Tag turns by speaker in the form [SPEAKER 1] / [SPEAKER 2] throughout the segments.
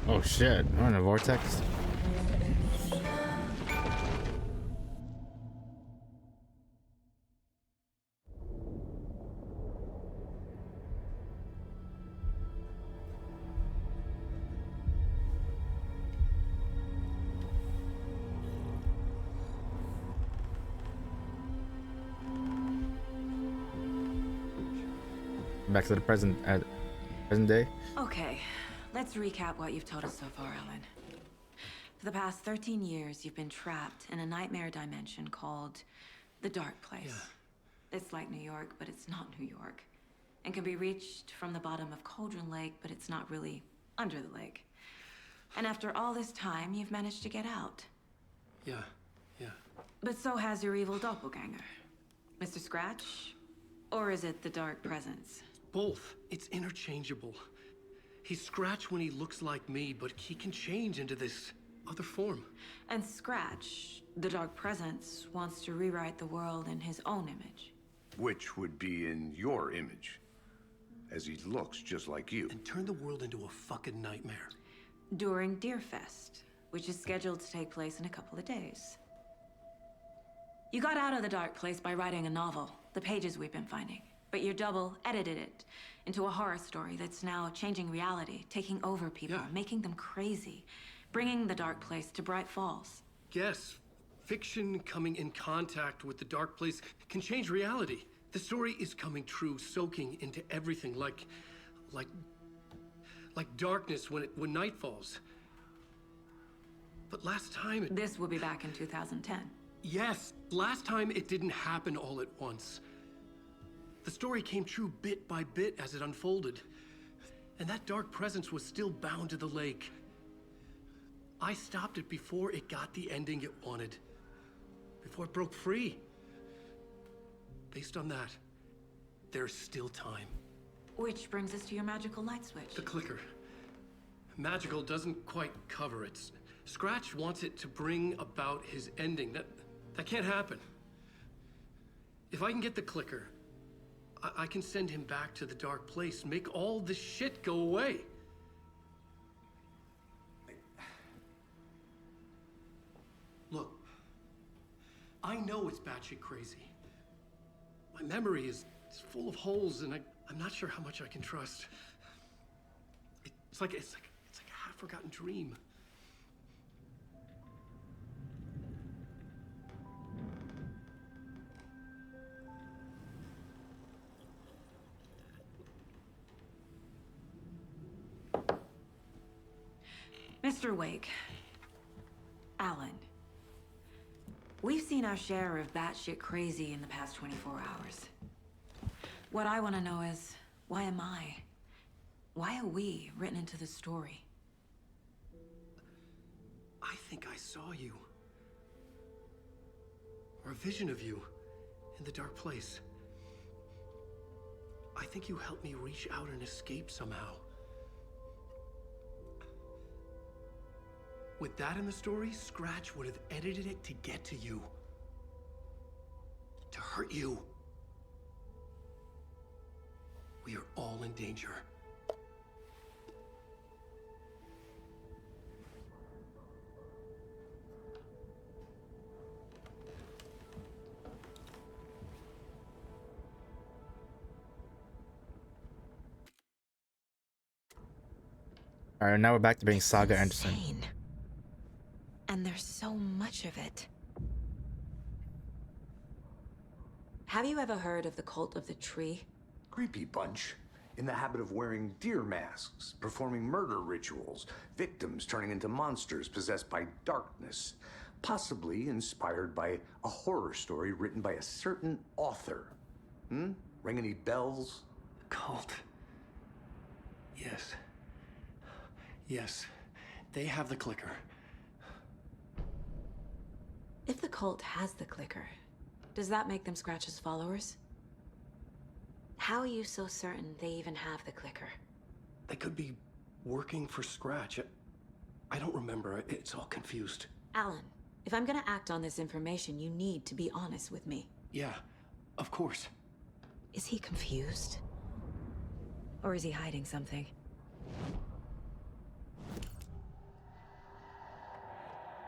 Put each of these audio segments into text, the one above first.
[SPEAKER 1] Oh shit, I'm in a vortex. Back to the present day.
[SPEAKER 2] Okay, let's recap what you've told us so far, Alan. For the past 13 years, you've been trapped in a nightmare dimension called the Dark Place.
[SPEAKER 3] Yeah.
[SPEAKER 2] It's like New York, but it's not New York. And can be reached from the bottom of Cauldron Lake, but it's not really under the lake. And after all this time, you've managed to get out.
[SPEAKER 3] Yeah.
[SPEAKER 2] But so has your evil doppelganger. Mr. Scratch? Or is it the Dark Presence?
[SPEAKER 3] Both. It's interchangeable. He's Scratch when he looks like me, but he can change into this other form.
[SPEAKER 2] And Scratch, the Dark Presence, wants to rewrite the world in his own image.
[SPEAKER 4] Which would be in your image, as he looks just like you.
[SPEAKER 3] And turn the world into a fucking nightmare.
[SPEAKER 2] During Deerfest, which is scheduled to take place in a couple of days. You got out of the Dark Place by writing a novel, the pages we've been finding. But your double edited it into a horror story that's now changing reality, taking over people, making them crazy, bringing the Dark Place to Bright Falls.
[SPEAKER 3] Yes, fiction coming in contact with the Dark Place can change reality. The story is coming true, soaking into everything, like darkness when night falls. But last time
[SPEAKER 2] This will be back in 2010.
[SPEAKER 3] Yes, last time it didn't happen all at once. The story came true bit by bit as it unfolded. And that dark presence was still bound to the lake. I stopped it before it got the ending it wanted. Before it broke free. Based on that, there's still time.
[SPEAKER 2] Which brings us to your magical light switch.
[SPEAKER 3] The clicker. Magical doesn't quite cover it. Scratch wants it to bring about his ending. That can't happen. If I can get the clicker, I can send him back to the Dark Place, make all this shit go away. Look, I know it's batshit crazy. My memory is full of holes, and I'm not sure how much I can trust. It's like a half-forgotten dream.
[SPEAKER 2] Mr. Wake, Alan, we've seen our share of batshit crazy in the past 24 hours. What I want to know is, why am I? Why are we written into the story?
[SPEAKER 3] I think I saw you. Or a vision of you in the Dark Place. I think you helped me reach out and escape somehow. With that in the story, Scratch would have edited it to get to you. To hurt you. We are all in danger.
[SPEAKER 1] Alright, now we're back to being Saga Anderson.
[SPEAKER 2] Insane. And there's so much of it. Have you ever heard of the cult of the tree?
[SPEAKER 4] Creepy bunch. In the habit of wearing deer masks, performing murder rituals, victims turning into monsters possessed by darkness, possibly inspired by a horror story written by a certain author. Ring any bells?
[SPEAKER 3] Cult. Yes. Yes. They have the clicker.
[SPEAKER 2] If the cult has the clicker, does that make them Scratch's followers? How are you so certain they even have the clicker?
[SPEAKER 3] They could be working for Scratch. I don't remember. It's all confused.
[SPEAKER 2] Alan, if I'm gonna act on this information, you need to be honest with me.
[SPEAKER 3] Yeah, of course.
[SPEAKER 2] Is he confused? Or is he hiding something?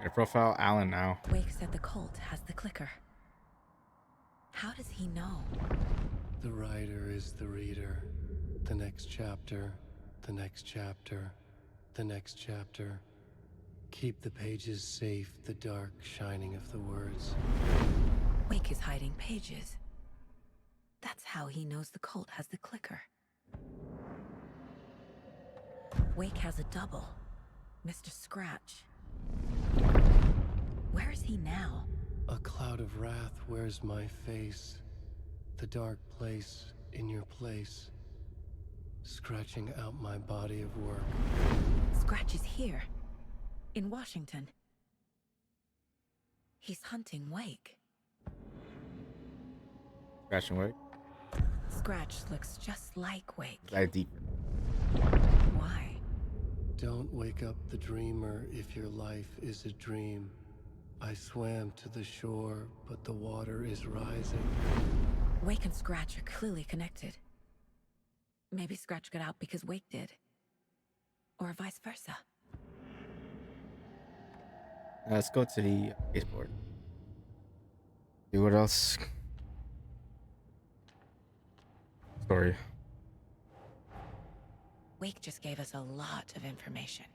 [SPEAKER 1] I profile Alan now.
[SPEAKER 2] Wake said the cult has the clicker. How does he know?
[SPEAKER 3] The writer is the reader. The next chapter, the next chapter, the next chapter. Keep the pages safe, the dark shining of the words.
[SPEAKER 2] Wake is hiding pages. That's how he knows the cult has the clicker. Wake has a double, Mr. Scratch. Where is he now?
[SPEAKER 3] A cloud of wrath wears my face. The dark place in your place. Scratching out my body of work.
[SPEAKER 2] Scratch is here, in Washington. He's hunting Wake.
[SPEAKER 1] Scratch and Wake.
[SPEAKER 2] Scratch looks just like Wake.
[SPEAKER 1] Dive deep.
[SPEAKER 2] Why?
[SPEAKER 3] Don't wake up the dreamer if your life is a dream. I swam to the shore, but the water is rising.
[SPEAKER 2] Wake and Scratch are clearly connected. Maybe Scratch got out because Wake did. Or vice versa.
[SPEAKER 1] Let's go to the baseboard. See what else? Story.
[SPEAKER 2] Wake just gave us a lot of information.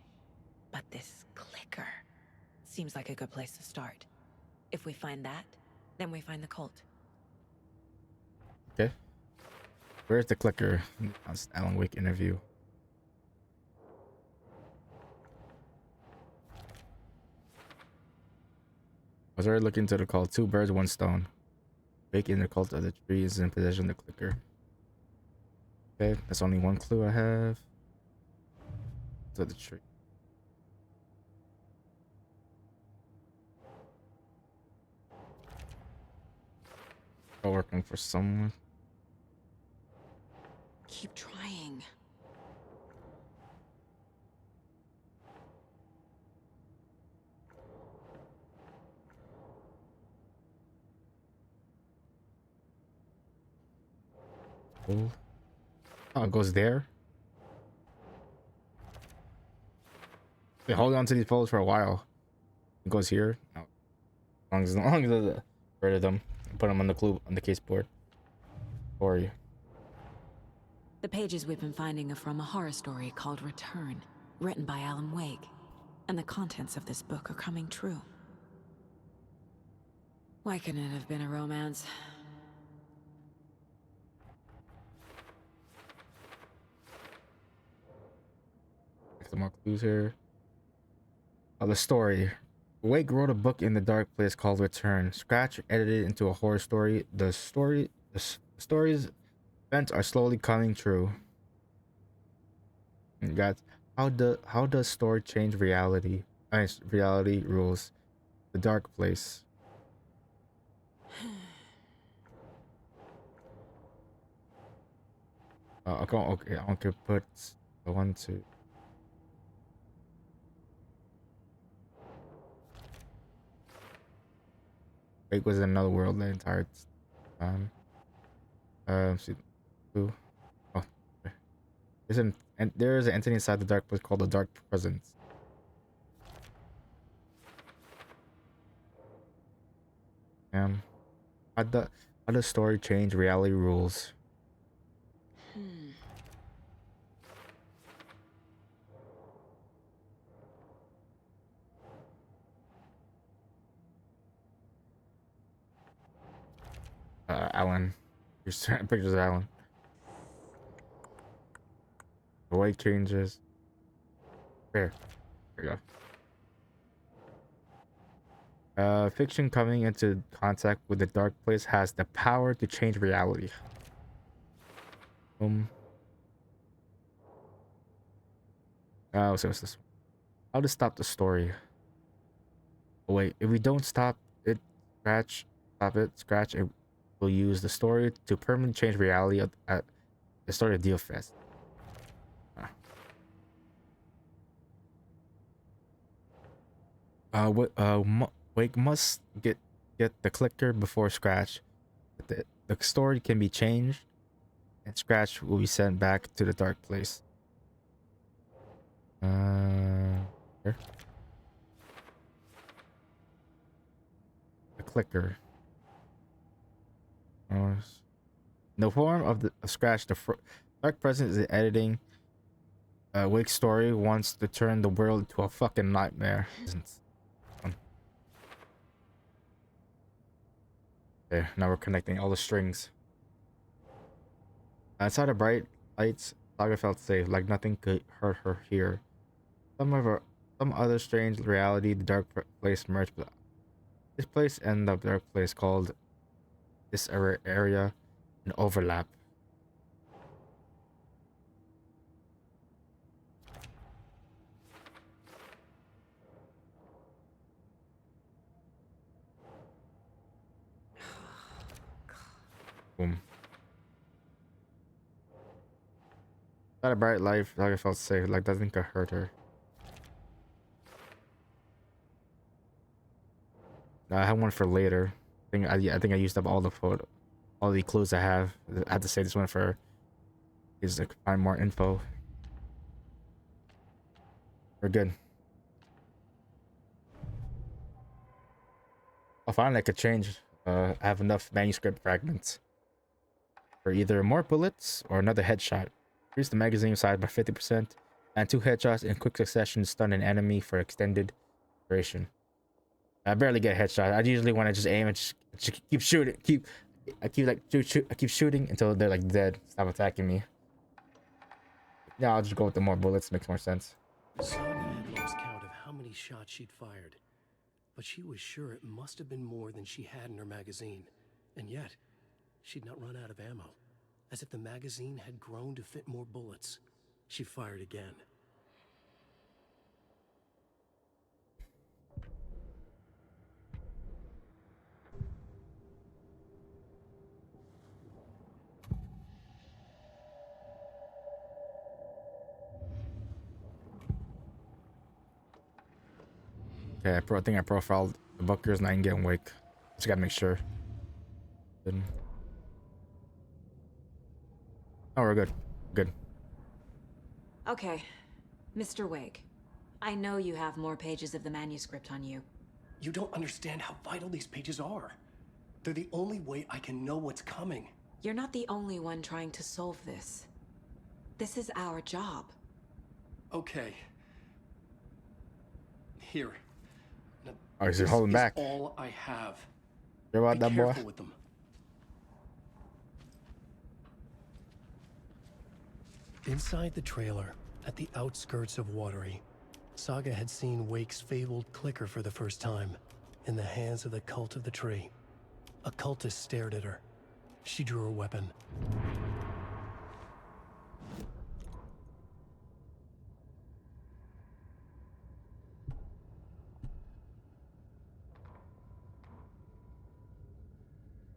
[SPEAKER 2] But this clicker seems like a good place to start. If we find that, then we find the cult.
[SPEAKER 1] Okay. Where's the clicker? That's the Alan Wake interview. I was already looking to the call. 2 birds, 1 stone. Wake in the cult of the tree is in possession of the clicker. Okay, that's only 1 clue I have. To the tree. Still working for someone.
[SPEAKER 2] Keep trying.
[SPEAKER 1] Oh, it goes there. They hold on to these poles for a while. It goes here. No. As long as I rid of them, put them on the clue on the case board for you.
[SPEAKER 2] The pages we've been finding are from a horror story called Return, written by Alan Wake. And the contents of this book are coming true. Why couldn't it have been a romance?
[SPEAKER 1] Some more clues here. The story. Wake wrote a book in the dark place called Return. Scratch edited it into a horror story. The story's events are slowly coming true. And guys, how does story change reality? Reality rules. The dark place. Okay, I can put the 1, 2. Wake was in another world the entire time. See, who? Oh, there is an entity inside the dark place called the Dark Presence. How does story change reality rules? Alan. Here's certain pictures of Alan. The way changes. There we go. Fiction coming into contact with the dark place has the power to change reality. Oh, so it's this one. How to stop the story? Oh, wait, if we don't stop it, Scratch it will use the story to permanently change reality at the story of Deal Fest. Wake must get the clicker before Scratch. The story can be changed, and Scratch will be sent back to the dark place. Here. clicker. In the form of Scratch, the Dark Presence is editing Wake's story wants to turn the world into a fucking nightmare. Okay, now we're connecting all the strings. Outside of bright lights, Saga felt safe, like nothing could hurt her here. Some other strange reality, the dark place merged. This place and the dark place called this area an overlap. Boom. Not a bright life, like I felt safe, like nothing could hurt her. I have one for later. I think I used up all the clues I have. I had to save this one for is to find more info. We're good. I'll find I could change. I have enough manuscript fragments for either more bullets or another headshot. Increase the magazine size by 50%, and 2 headshots in quick succession stun an enemy for extended duration. I barely get headshots. I usually want to just aim and just keep shooting. I keep shooting until they're like dead. Stop attacking me. Yeah, I'll just go with the more bullets. Makes more sense.
[SPEAKER 3] Saga had lost count of how many shots she'd fired, but she was sure it must have been more than she had in her magazine. And yet, she'd not run out of ammo. As if the magazine had grown to fit more bullets. She fired again.
[SPEAKER 1] Okay, I think I profiled the Buckers, Nightingale, and Wake. Just gotta make sure. Good. Oh, we're good. Good.
[SPEAKER 2] Okay, Mr. Wake. I know you have more pages of the manuscript on you.
[SPEAKER 3] You don't understand how vital these pages are. They're the only way I can know what's coming.
[SPEAKER 2] You're not the only one trying to solve this. This is our job.
[SPEAKER 3] Okay. Here. Now,
[SPEAKER 1] Oh, he's holding back.
[SPEAKER 3] All I have.
[SPEAKER 1] You're about
[SPEAKER 3] Be
[SPEAKER 1] that boy.
[SPEAKER 3] careful with them. Inside the trailer, at the outskirts of Watery, Saga had seen Wake's fabled clicker for the first time, in the hands of the Cult of the Tree. A cultist stared at her. She drew her weapon.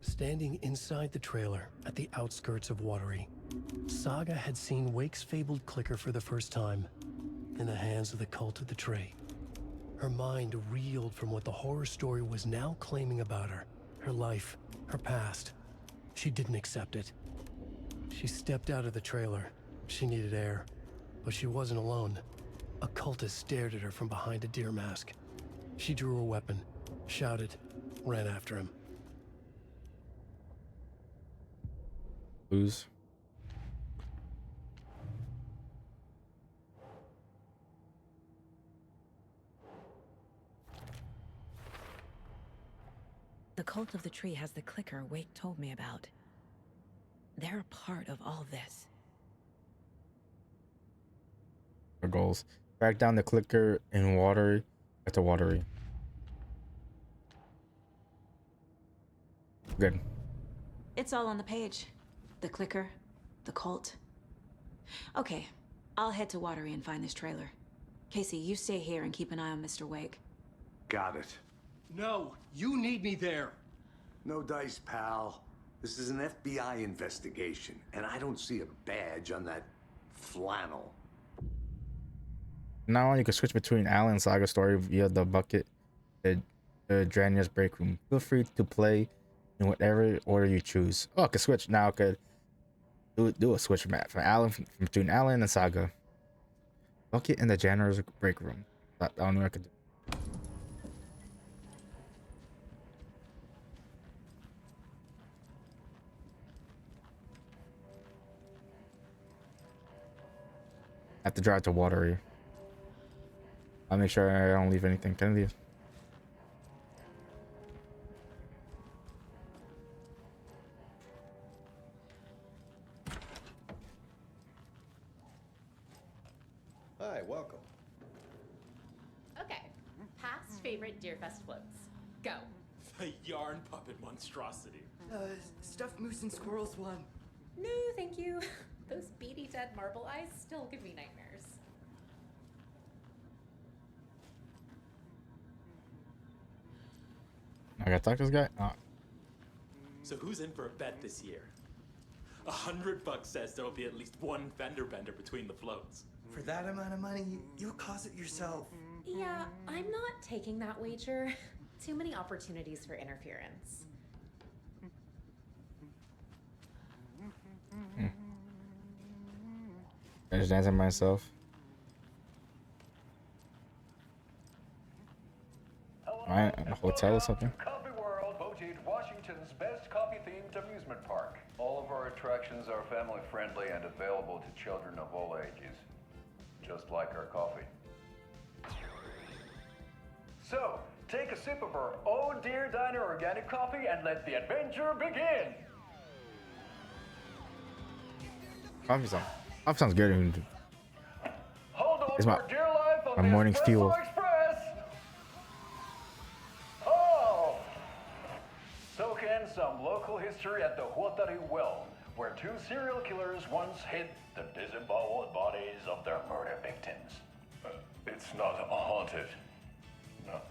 [SPEAKER 3] Standing inside the trailer, at the outskirts of Watery, Saga had seen Wake's fabled clicker for the first time, in the hands of the Cult of the Tree. Her mind reeled from what the horror story was now claiming about her. Her life, her past. She didn't accept it. She stepped out of the trailer. She needed air. But she wasn't alone. A cultist stared at her from behind a deer mask. She drew her weapon, shouted, ran after him.
[SPEAKER 1] Lose.
[SPEAKER 2] The Cult of the Tree has the clicker Wake told me about. They're a part of all this.
[SPEAKER 1] Our goals. Track down the clicker in Watery. Back to Watery. Good.
[SPEAKER 2] It's all on the page. The clicker, the cult. Okay, I'll head to Watery and find this trailer. Casey, you stay here and keep an eye on Mr. Wake.
[SPEAKER 4] Got it.
[SPEAKER 3] No, you need me there.
[SPEAKER 4] No dice, pal. This is an FBI investigation, and I don't see a badge on that flannel.
[SPEAKER 1] Now you can switch between Alan and Saga story via the bucket, the Drania's break room. Feel free to play in whatever order you choose. Oh, I can switch now. I could do a switch map from Alan between Alan and Saga. Bucket in the janitor's break room. I don't know what I could do. have to drive to Watery. I'll make sure I don't leave anything. Can I leave?
[SPEAKER 5] Hi, welcome.
[SPEAKER 6] Okay, past favorite Deerfest floats. Go.
[SPEAKER 7] The yarn puppet monstrosity.
[SPEAKER 8] Stuffed moose and squirrels one.
[SPEAKER 6] No, thank you. Those beady dead marble eyes still give me nightmares.
[SPEAKER 1] I gotta talk to this guy.
[SPEAKER 7] So who's in for a bet this year? $100 says there'll be at least one fender bender between the floats.
[SPEAKER 8] For that amount of money, you'll cause it yourself.
[SPEAKER 6] Yeah, I'm not taking that wager. Too many opportunities for interference.
[SPEAKER 1] I just answer myself. Alright, a hotel or something.
[SPEAKER 9] Coffee World, voted Washington's best coffee-themed amusement park. All of our attractions are family-friendly and available to children of all ages, just like our coffee. So, take a sip of our Oh Dear Diner organic coffee and let the adventure begin.
[SPEAKER 1] Coffee sounds good.
[SPEAKER 9] Hold on
[SPEAKER 1] It's my-
[SPEAKER 9] for dear life on
[SPEAKER 1] my
[SPEAKER 9] the
[SPEAKER 1] morning
[SPEAKER 9] Espresso
[SPEAKER 1] fuel.
[SPEAKER 9] Express. Oh! Soak in some local history at the Huatari Well, where two serial killers once hid the disemboweled bodies of their murder victims. It's not haunted. No.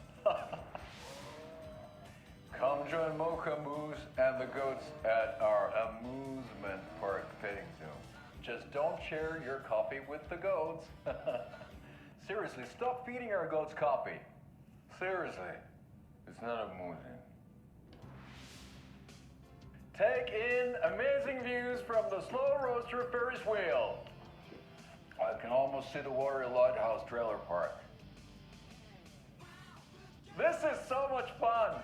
[SPEAKER 9] Come join Mocha Moose and the goats at our amusement park petting zoo. Just don't share your coffee with the goats. Seriously, stop feeding our goats coffee. Seriously, it's not amusing. Take in amazing views from the Slow Roaster Ferris wheel. I can almost see the Watery Lighthouse trailer park. This is so much fun.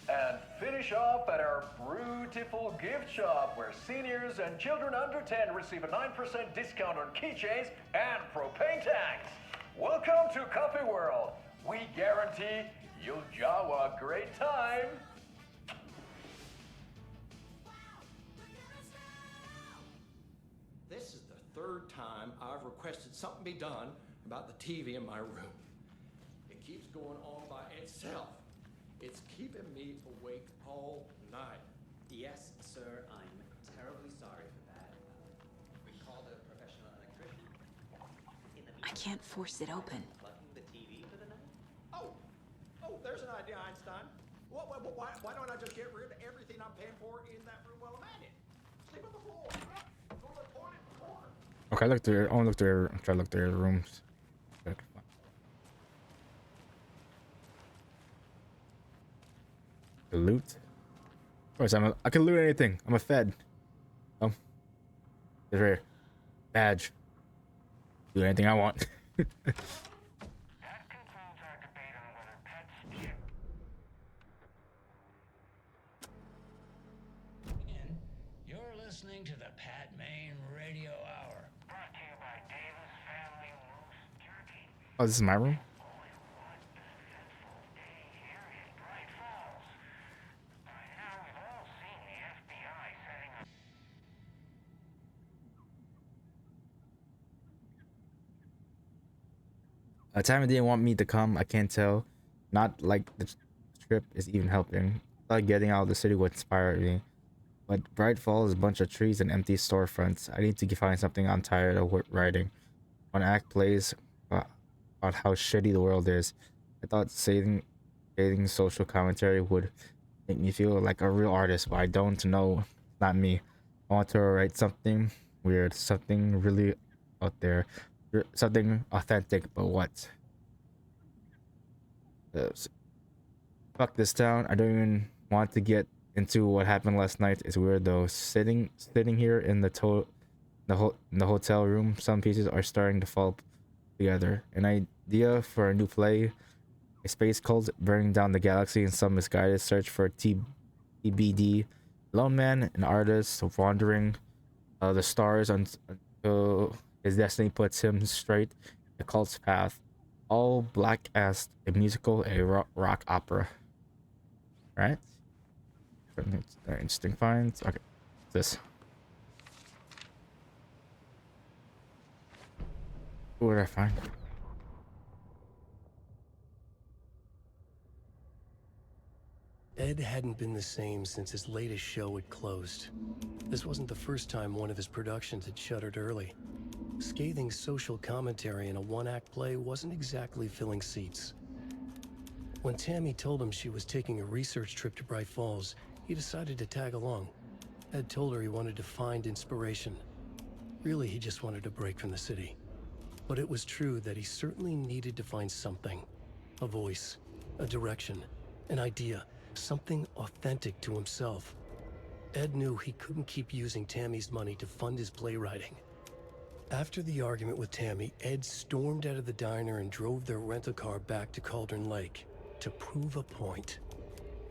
[SPEAKER 9] And finish off at our beautiful gift shop where seniors and children under 10 receive a 9% discount on keychains and propane tanks. Welcome to Coffee World. We guarantee you'll have a great time.
[SPEAKER 5] This is the third time I've requested something be done about the TV in my room. It keeps going on by itself. It's keeping me awake all night.
[SPEAKER 10] Yes, sir, I'm terribly sorry for that. We called a professional electrician. In the
[SPEAKER 2] I can't force it open.
[SPEAKER 10] Plugging the TV for the night?
[SPEAKER 5] Oh, there's an idea, Einstein. Why don't I just get rid of everything I'm paying for in that room while I'm at it? Sleep on the floor. Go to the toilet in the corner.
[SPEAKER 1] Okay, look through. I want to look through. Try to look through the rooms. The loot. Of course, I can loot anything. I'm a Fed. It's right here. Badge. Do anything I want.
[SPEAKER 11] You're listening to the Pat Main Radio Hour. Brought to you by Davis Family Moose Jerky.
[SPEAKER 1] Oh, this is my room? Timmy didn't want me to come. I can't tell. Not like the trip is even helping. Like getting out of the city would inspire me. But Bright Falls is a bunch of trees and empty storefronts. I need to find something I'm tired of writing. One act plays about how shitty the world is. I thought stating social commentary would make me feel like a real artist, but I don't know. Not me. I want to write something weird, something really out there. Something authentic, but what? Fuck this town. I don't even want to get into what happened last night. It's weird though. Sitting here in the hotel room, some pieces are starting to fall together. An idea for a new play, a space cult burning down the galaxy in some misguided search for TBD. Lone man, an artist wandering the stars until His destiny puts him straight in the cult's path, all black as a musical, a rock opera. Right? Interesting finds. Okay, this. What did I find?
[SPEAKER 3] Ed hadn't been the same since his latest show had closed. This wasn't the first time one of his productions had shuttered early. Scathing social commentary in a one-act play wasn't exactly filling seats. When Tammy told him she was taking a research trip to Bright Falls, he decided to tag along. Ed told her he wanted to find inspiration. Really, he just wanted a break from the city. But it was true that he certainly needed to find something. A voice, a direction, an idea, something authentic to himself. Ed knew he couldn't keep using Tammy's money to fund his playwriting. After the argument with Tammy, Ed stormed out of the diner and drove their rental car back to Cauldron Lake to prove a point.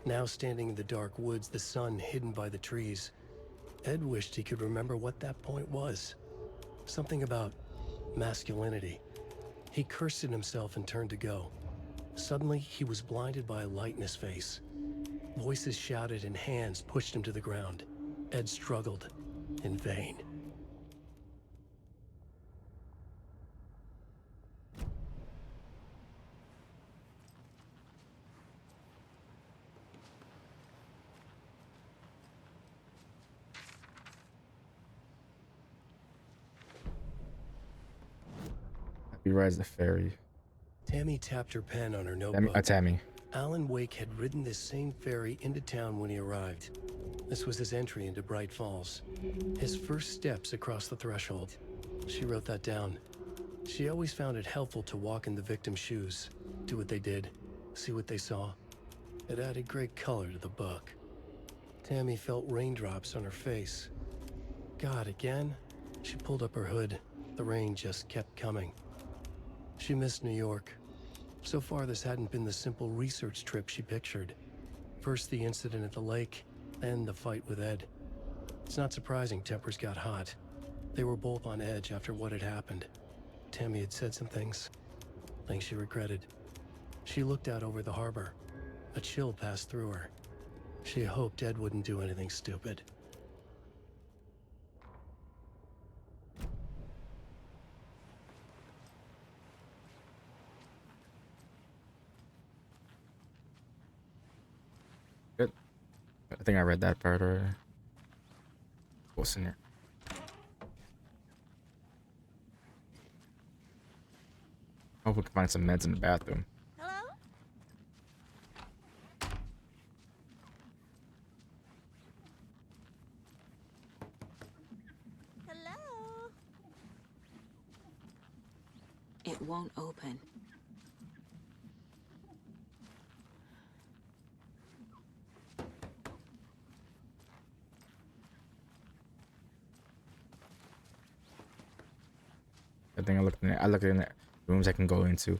[SPEAKER 3] Now standing in the dark woods, the sun hidden by the trees, Ed wished he could remember what that point was. Something about masculinity. He cursed at himself and turned to go. Suddenly, he was blinded by a light in his face. Voices shouted and hands pushed him to the ground. Ed struggled, in vain.
[SPEAKER 1] Happy Rise the Fairy.
[SPEAKER 3] Tammy tapped her pen on her notebook.
[SPEAKER 1] Tammy.
[SPEAKER 3] Alan Wake had ridden this same ferry into town when he arrived. This was his entry into Bright Falls. His first steps across the threshold. She wrote that down. She always found it helpful to walk in the victim's shoes, do what they did, see what they saw. It added great color to the book. Tammy felt raindrops on her face. God, again? She pulled up her hood. The rain just kept coming. She missed New York. So far, this hadn't been the simple research trip she pictured. First the incident at the lake, then the fight with Ed. It's not surprising tempers got hot. They were both on edge after what had happened. Tammy had said some things she regretted. She looked out over the harbor. A chill passed through her. She hoped Ed wouldn't do anything stupid.
[SPEAKER 1] Good. I think I read that part already. What's in here? Hope we can find some meds in the bathroom.
[SPEAKER 12] Hello? Hello?
[SPEAKER 2] It won't open.
[SPEAKER 1] I think I looked in the rooms I can go into.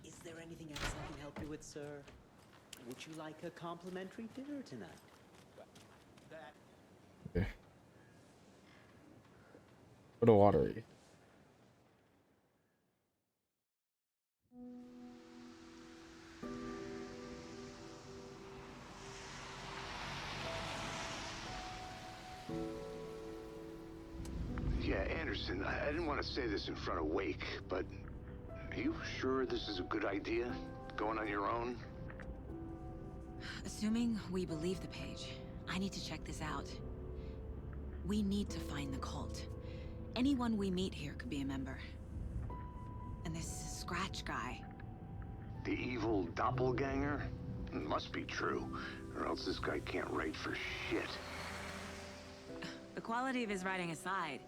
[SPEAKER 10] Is there anything else I can help you with, sir? Would you like a complimentary dinner tonight?
[SPEAKER 1] Okay. What a water.
[SPEAKER 4] Yeah, Anderson, I didn't want to say this in front of Wake, but are you sure this is a good idea? Going on your own?
[SPEAKER 2] Assuming we believe the page, I need to check this out. We need to find the cult. Anyone we meet here could be a member. And this Scratch guy.
[SPEAKER 4] The evil doppelganger? Must be true, or else this guy can't write for shit.
[SPEAKER 2] The quality of his writing aside,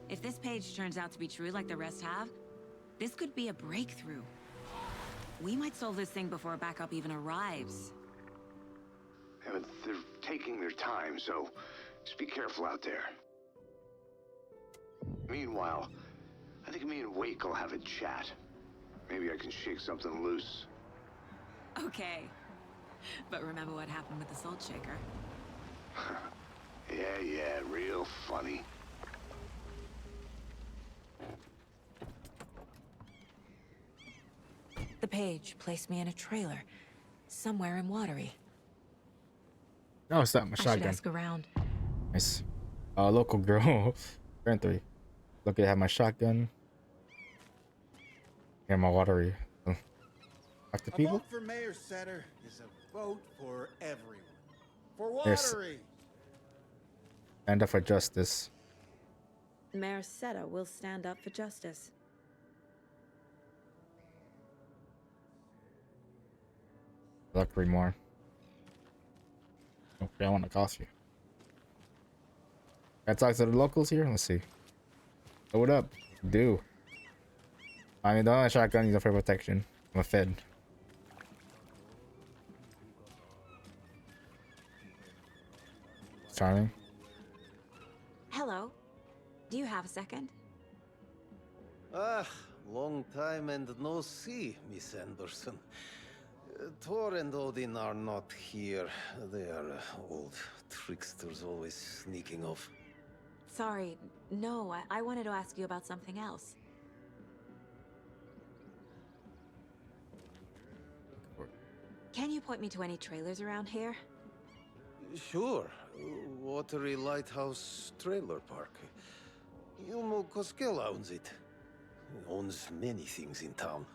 [SPEAKER 2] if this page turns out to be true like the rest have, this could be a breakthrough. We might solve this thing before backup even arrives.
[SPEAKER 4] Yeah, but they're taking their time, so just be careful out there. Meanwhile, I think me and Wake will have a chat.
[SPEAKER 12] Maybe I can shake something loose.
[SPEAKER 2] Okay. But remember what happened with the salt shaker?
[SPEAKER 12] Yeah, real funny.
[SPEAKER 2] The page placed me in a trailer, somewhere in Watery.
[SPEAKER 1] No, it's not my
[SPEAKER 2] I should
[SPEAKER 1] shotgun.
[SPEAKER 2] ask around.
[SPEAKER 1] Nice. Local girl. Turn 3. Lucky I have my shotgun. And my watery. Talk to
[SPEAKER 13] A
[SPEAKER 1] people.
[SPEAKER 13] vote for Mayor Setter is a vote for everyone. For
[SPEAKER 1] Yes.
[SPEAKER 13] Watery.
[SPEAKER 1] Stand up for justice.
[SPEAKER 2] Mayor Seta will stand up for justice.
[SPEAKER 1] Luckily more. Okay, I want a coffee. Can I talk to the locals here? Let's see. Oh, what up? Do. I mean, don't have a shotgun, use it for protection. I'm a fed. Charming.
[SPEAKER 2] Hello. Do you have a second?
[SPEAKER 14] Ah, long time and no see, Miss Anderson. Thor and Odin are not here. They are old tricksters always sneaking off.
[SPEAKER 2] Sorry. No, I wanted to ask you about something else. Can you point me to any trailers around here?
[SPEAKER 14] Sure. Watery Lighthouse Trailer Park. Ilmo Koskela owns it. He owns many things in town.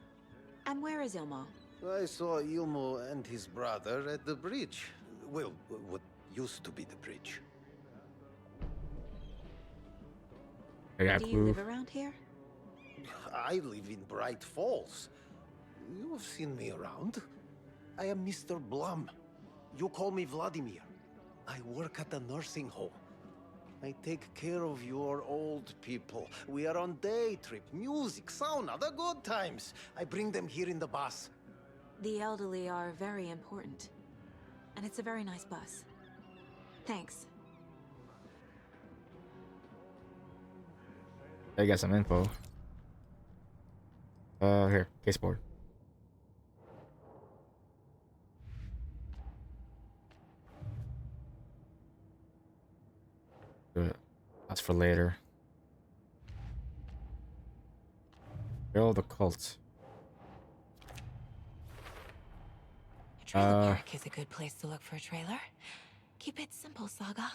[SPEAKER 2] And where is Ilmo?
[SPEAKER 14] I saw Ilmo and his brother at the bridge. Well, what used to be the bridge.
[SPEAKER 1] I got
[SPEAKER 2] Do you live around here?
[SPEAKER 14] I live in Bright Falls. You have seen me around. I am Mr. Blum. You call me Vladimir. I work at a nursing home. I take care of your old people. We are on day trip, music, sauna, the good times. I bring them here in the bus.
[SPEAKER 2] The elderly are very important. And it's a very nice bus. Thanks.
[SPEAKER 1] I got some info. Here, case board. Good. That's for later. Build the cult.
[SPEAKER 2] Trailer park is a good place to look for a trailer. Keep it simple, Saga.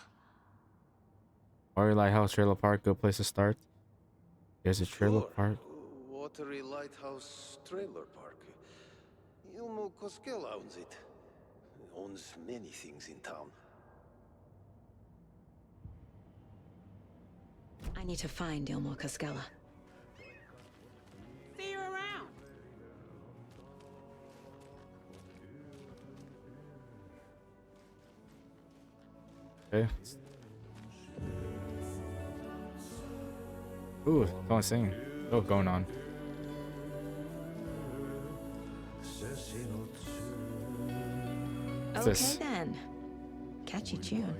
[SPEAKER 1] Watery Lighthouse Trailer Park, good place to start. There's a trailer park.
[SPEAKER 14] Watery Lighthouse Trailer Park. Ilmo Koskela owns it. He owns many things in town.
[SPEAKER 2] I need to find Ilmo Koskela.
[SPEAKER 15] See you around.
[SPEAKER 1] Okay. Ooh, someone's singing. What's going on? What's
[SPEAKER 2] Okay
[SPEAKER 1] this?
[SPEAKER 2] then. Catchy tune.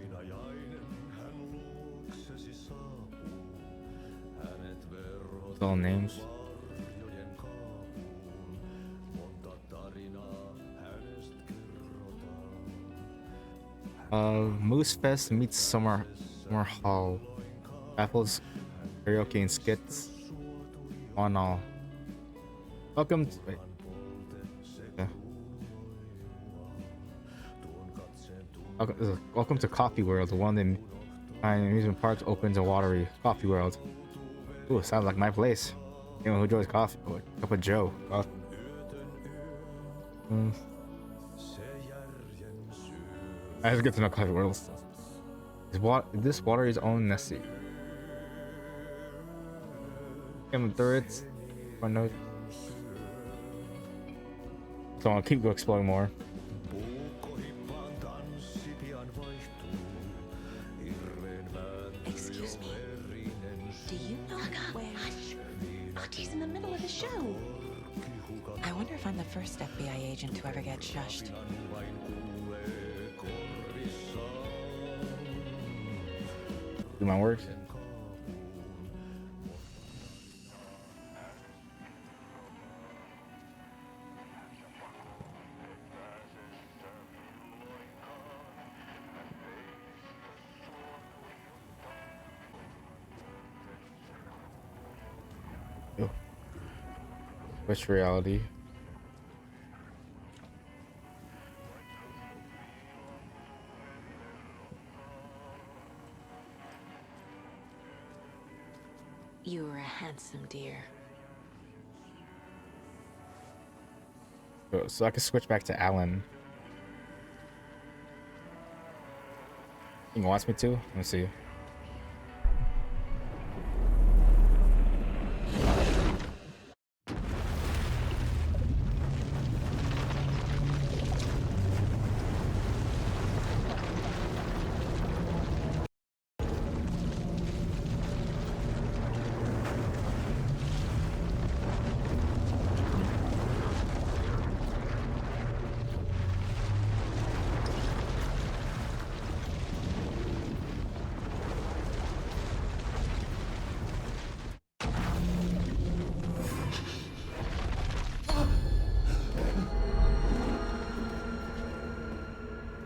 [SPEAKER 1] All names. Moose Fest meets Summer Hall. Apples, karaoke and skits on all. Welcome to, wait. Yeah. Welcome to Coffee World, the one in amusement parks opens in Watery. Coffee World. Ooh, sounds like my place. Anyone who enjoys coffee, oh, a cup of Joe. Coffee. I have to get to know Coffee World. This water is own Nessie. Game turrets. One note. So I'll keep exploring more.
[SPEAKER 6] Excuse me. Do you know where? Hush! Artie's in the middle of the show.
[SPEAKER 2] I wonder if I'm the first FBI agent to ever get shushed.
[SPEAKER 1] Do my work. Which reality?
[SPEAKER 2] You were a handsome deer.
[SPEAKER 1] So I can switch back to Alan. He wants me to? Let me see.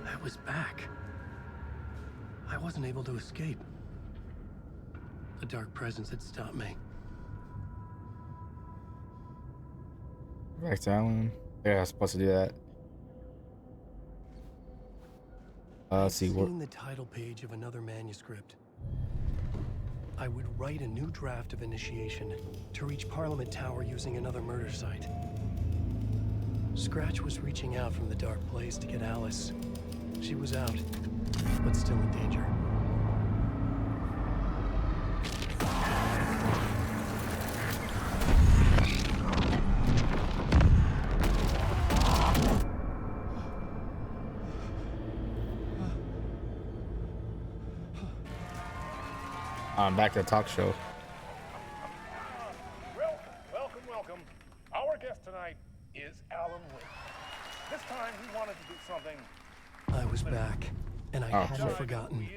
[SPEAKER 3] I was back. I wasn't able to escape. The dark presence had stopped me.
[SPEAKER 1] Back to Alan. Yeah, I was supposed to do that. Let's see.
[SPEAKER 3] I'd seen the title page of another manuscript. I would write a new draft of initiation to reach Parliament Tower using another murder site. Scratch was reaching out from the dark place to get Alice. She was out, but still in danger.
[SPEAKER 1] Back to the talk show.
[SPEAKER 15] Welcome. Our guest tonight is Alan Wake. This time he wanted to do something.
[SPEAKER 3] I was back, and I hadn't forgotten.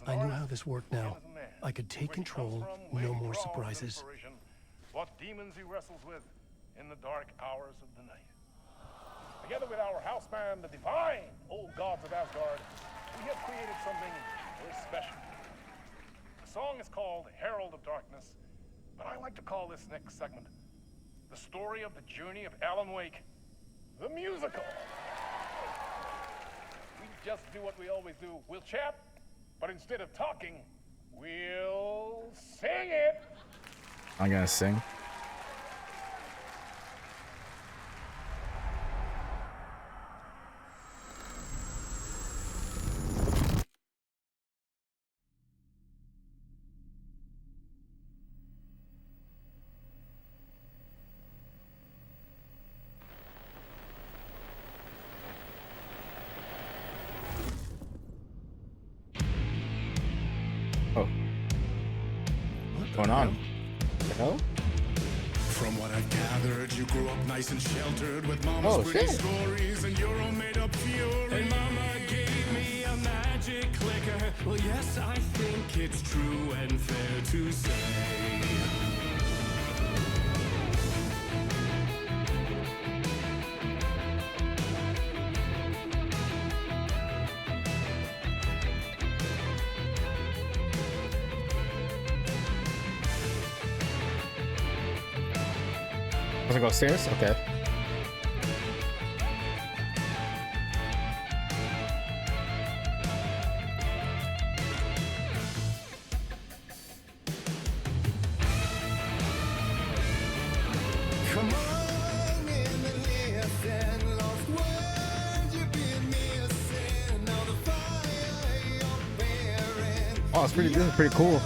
[SPEAKER 3] I knew how this worked now. I could take control, no more surprises.
[SPEAKER 15] What demons he wrestles with in the dark hours of the night. Together with our house band, the divine old gods of Asgard, we have created something very special. The song is called Herald of Darkness, but I like to call this next segment the story of the journey of Alan Wake, the musical. We just do what we always do. We'll chat, but instead of talking, we'll sing it.
[SPEAKER 1] I'm gonna sing. What's going on? What the hell?
[SPEAKER 16] From what I've gathered, you grew up nice and sheltered with mama's pretty stories and your own made-up fury. And mama gave me a magic clicker. Well, yes, I think it's true and fair to say.
[SPEAKER 1] Does it go upstairs? Okay.
[SPEAKER 16] Come on in the listen, lost words you've been missing. Now the fire you're bearing.
[SPEAKER 1] Oh, it's pretty. This is pretty cool.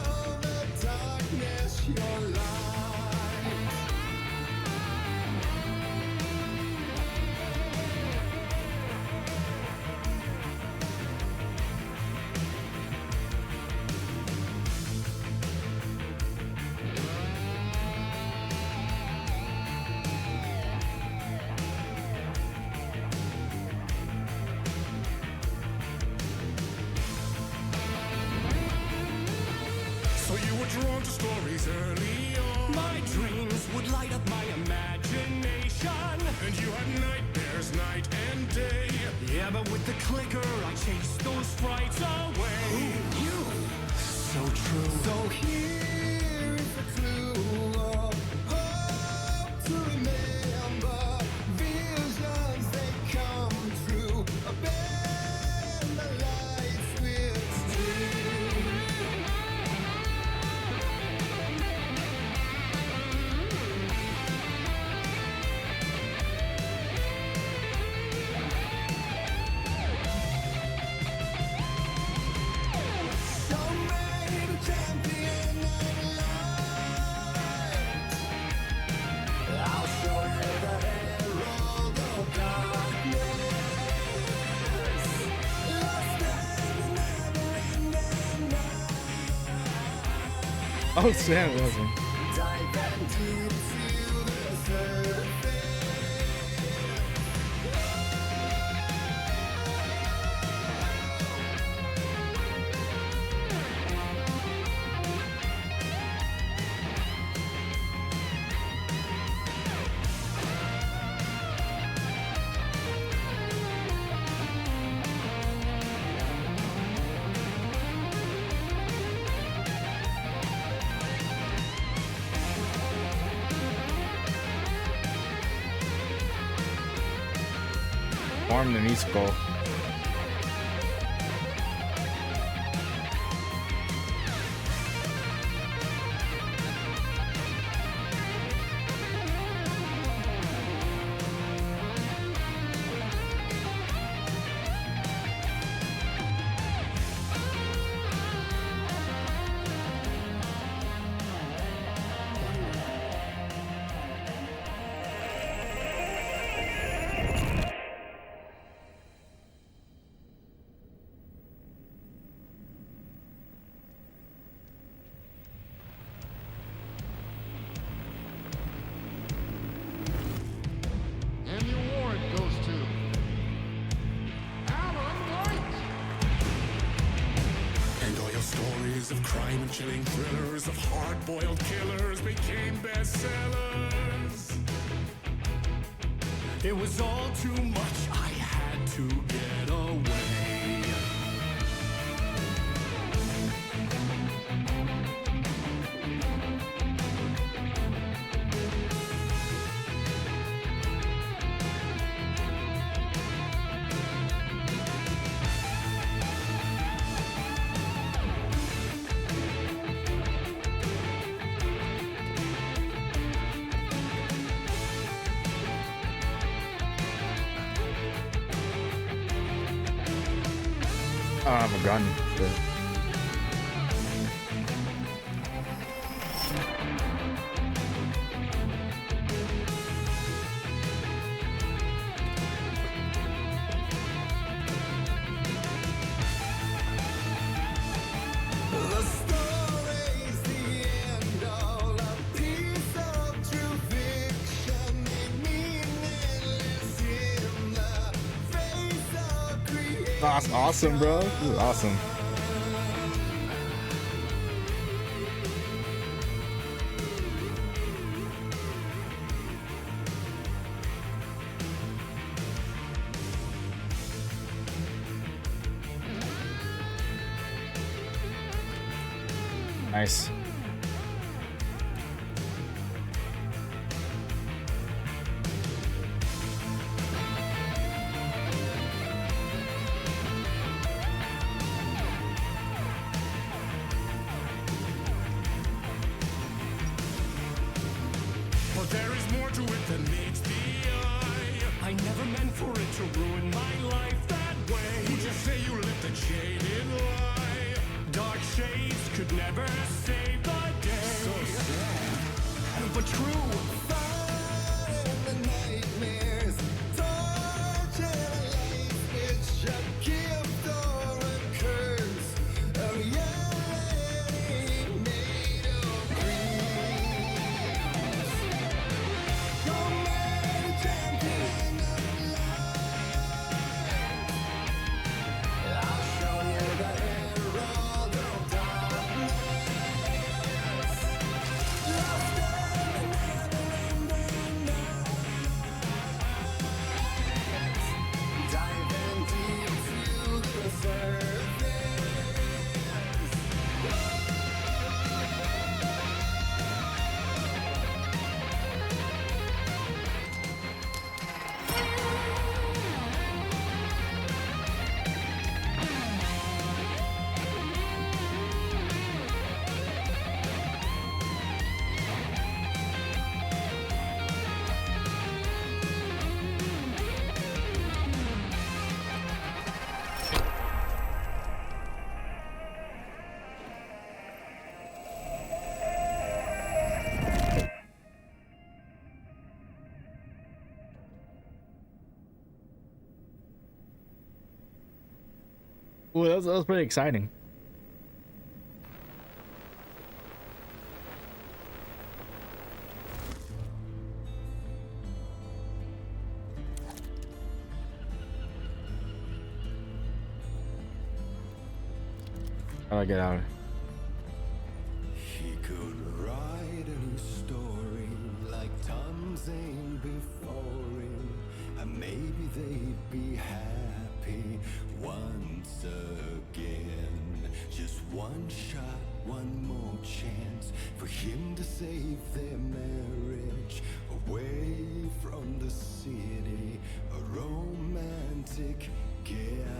[SPEAKER 16] So you were drawn to stories early on. My dreams would light up my imagination. And you had nightmares night and day. Yeah, but with the clicker, I chased those frights away. Ooh, you. So true. So here is a clue of hope to remain.
[SPEAKER 1] Oh, Sam, that was him. Form the musical.
[SPEAKER 16] And the award goes to Alan White. And all your stories of crime and chilling thrillers of hard-boiled killers became bestsellers. It was all too much. I had to get away.
[SPEAKER 1] I don't have a gun. Shit.
[SPEAKER 16] The story's the end, all a piece of true fiction, meaningless in the face of creation.
[SPEAKER 1] That's awesome, bro. This is awesome. Nice.
[SPEAKER 16] But there is more to it than meets the eye. I never meant for it to ruin my life that way. You just say you lit the jaded lie. Dark shades could never save the day. So sad, but true. Fire in the nightmares, torch and a light which a gift or a curse. A reality made of dreams. Don't let a champion of light. I'll show you the herald of darkness. Lost in the never-ending night. Diving deep to the surface.
[SPEAKER 1] Ooh, that was pretty exciting. How do I get out?
[SPEAKER 16] He could write a new story like Tom Zane before him, and maybe they'd be happy once again. Just one shot, one more chance for him to save their marriage away from the city, a romantic getaway.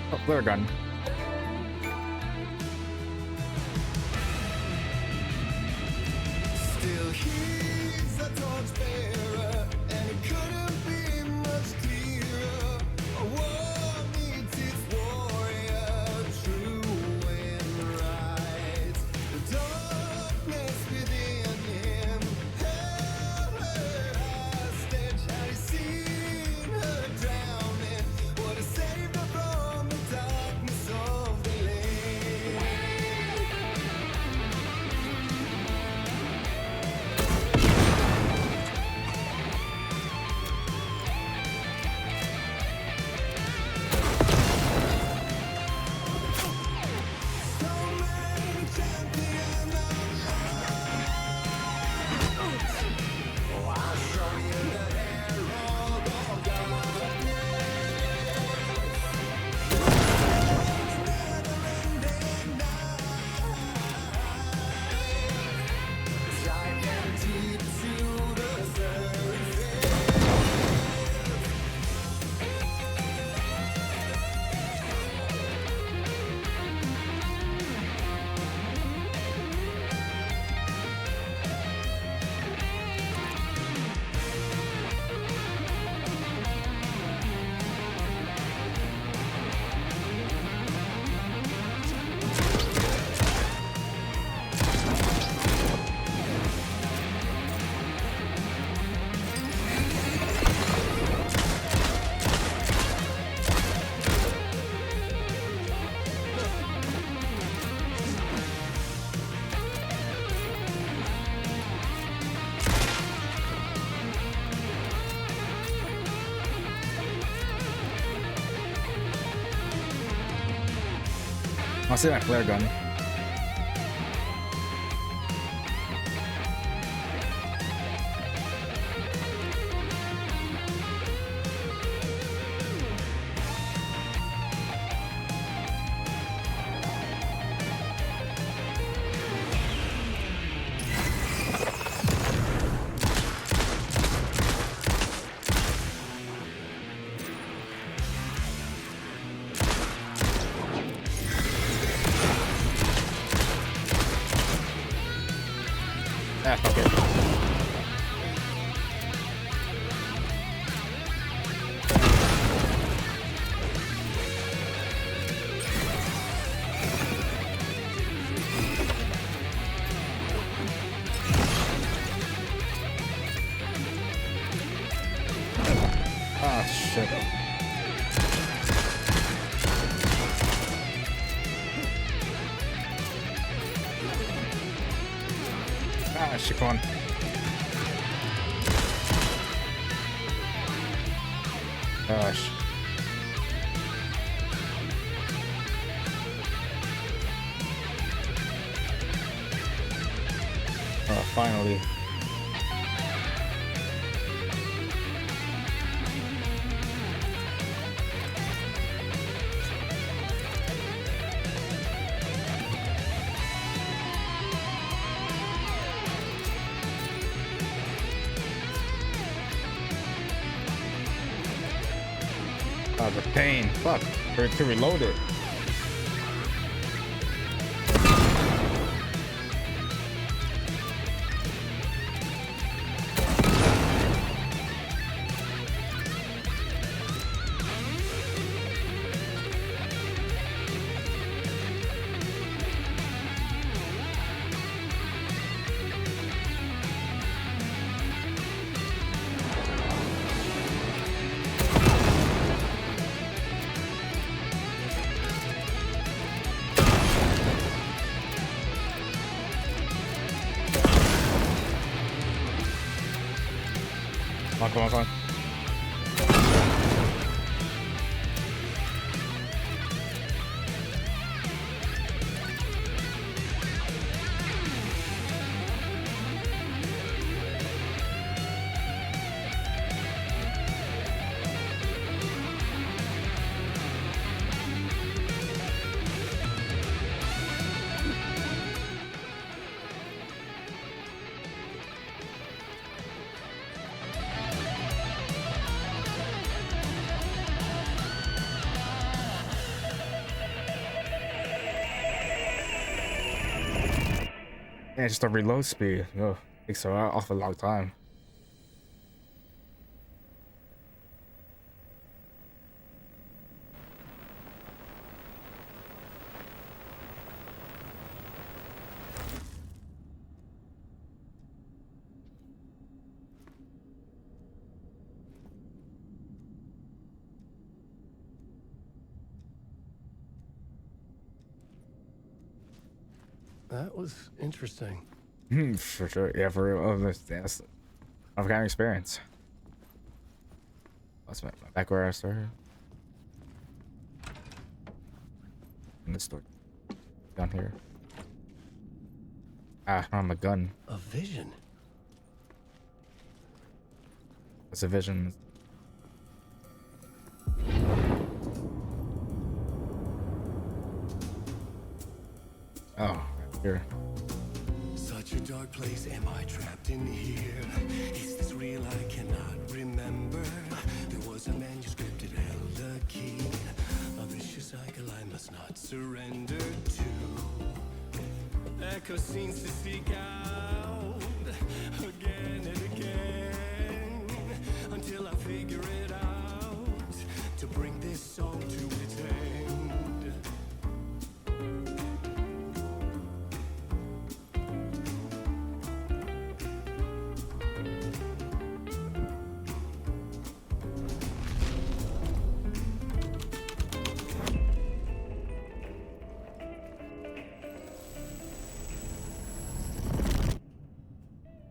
[SPEAKER 1] Oh, flare gun.
[SPEAKER 16] Still he's a torchbearer, and it couldn't be much clearer. A war needs its warrior, true and right. The darkness within him held her hostage. Had he seen her drowning, would have saved her from the darkness of the lake.
[SPEAKER 1] I'll see my flare gun. Ah, fuck it. Ah, shit. Ah, shit, come on. Gosh. Oh, finally. Oh, the pain. Fuck. To reload it. Come on. Yeah, just a reload speed. Oh, takes an awful long time.
[SPEAKER 3] That was interesting.
[SPEAKER 1] For sure. Yeah, for real. Oh, that's I've got experience. That's back where I started. In this door. Down here. Ah, I'm a gun.
[SPEAKER 3] A vision.
[SPEAKER 1] It's a vision. Oh, here.
[SPEAKER 16] Such a dark place, am I trapped in here? Is this real? I cannot remember. There was a manuscript, it held a key. A vicious cycle I must not surrender to. Echo scenes to seek out again and again until I figure it out to bring this song to its end.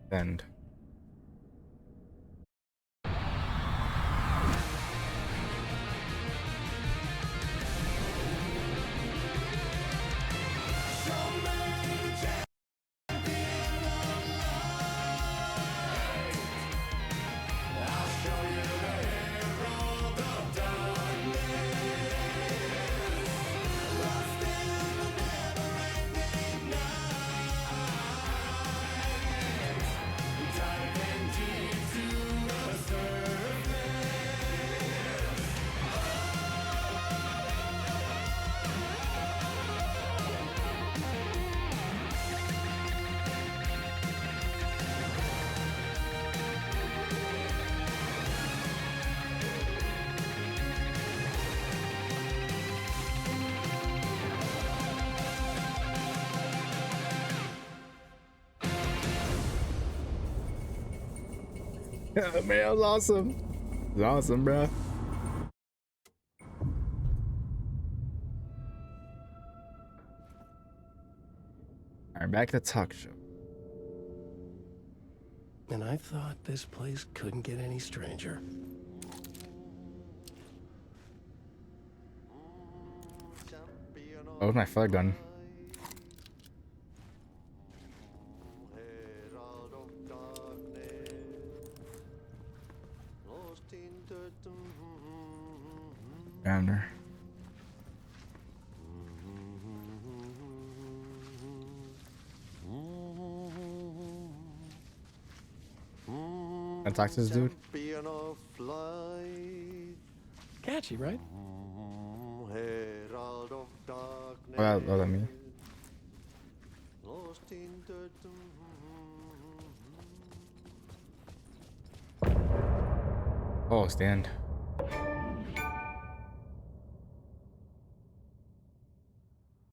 [SPEAKER 1] End. Man, that was awesome. It was awesome, bro. Alright, back to the talk show.
[SPEAKER 3] And I thought this place couldn't get any stranger.
[SPEAKER 1] Oh, my fire gun. Rounder. Can I talk to this dude?
[SPEAKER 3] Catchy, right?
[SPEAKER 1] What does that mean? Oh, stand.